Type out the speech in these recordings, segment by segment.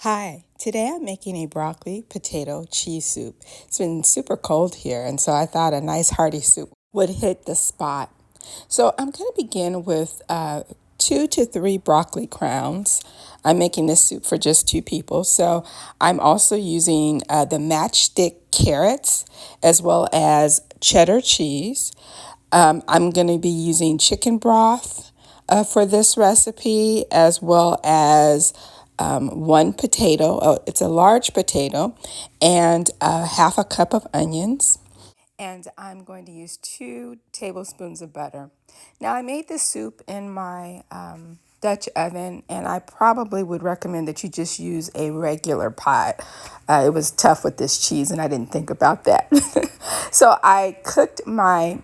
Hi, today I'm making a broccoli potato cheese soup. It's been super cold here, and so I thought a nice hearty soup would hit the spot. So I'm going to begin with 2 to 3 broccoli crowns. I'm making this soup for just 2 people, so I'm also using the matchstick carrots as well as cheddar cheese. I'm going to be using chicken broth for this recipe, as well as 1 potato. Oh, it's a large potato, and half a cup of onions. And I'm going to use 2 tablespoons of butter. Now, I made this soup in my Dutch oven, and I probably would recommend that you just use a regular pot. It was tough with this cheese, and I didn't think about that. So I cooked my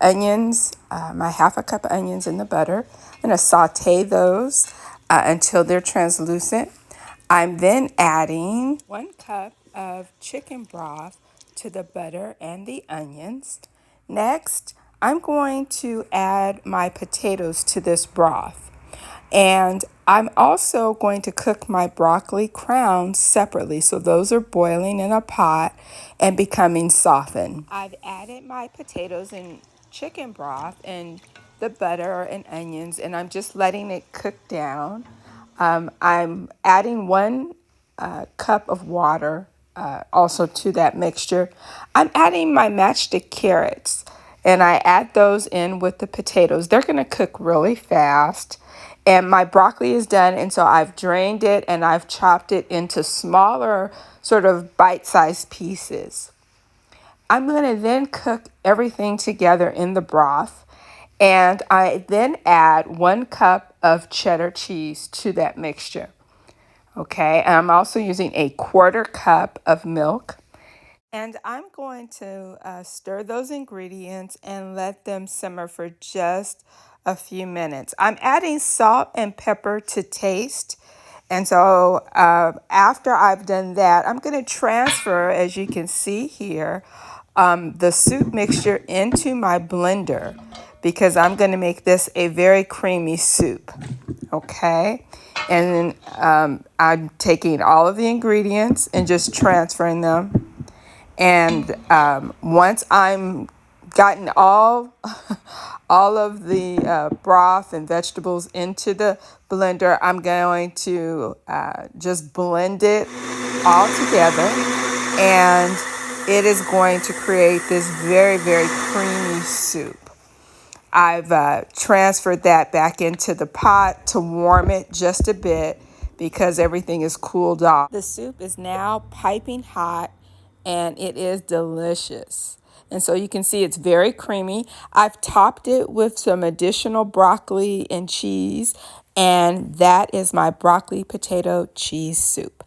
onions, my half a cup of onions in the butter. I'm going to saute those until they're translucent. I'm then adding 1 cup of chicken broth to the butter and the onions. Next, I'm going to add my potatoes to this broth. And I'm also going to cook my broccoli crowns separately. So those are boiling in a pot and becoming softened. I've added my potatoes and chicken broth and the butter and onions, and I'm just letting it cook down. I'm adding 1 cup of water also to that mixture. I'm adding my matchstick carrots, and I add those in with the potatoes. They're going to cook really fast. And my broccoli is done, and so I've drained it and I've chopped it into smaller, sort of bite-sized pieces. I'm going to then cook everything together in the broth, and I then add 1 cup of cheddar cheese to that mixture. Okay, and I'm also using a 1/4 cup of milk. And I'm going to stir those ingredients and let them simmer for just a few minutes. I'm adding salt and pepper to taste. And so after I've done that, I'm going to transfer, as you can see here, the soup mixture into my blender because I'm going to make this a very creamy soup. Okay. And then I'm taking all of the ingredients and just transferring them. And once I'm gotten all of the broth and vegetables into the blender, I'm going to just blend it all together, and it is going to create this very, very creamy soup. I've transferred that back into the pot to warm it just a bit because everything is cooled off. The soup is now piping hot, and it is delicious. And so you can see it's very creamy. I've topped it with some additional broccoli and cheese, and that is my broccoli potato cheese soup.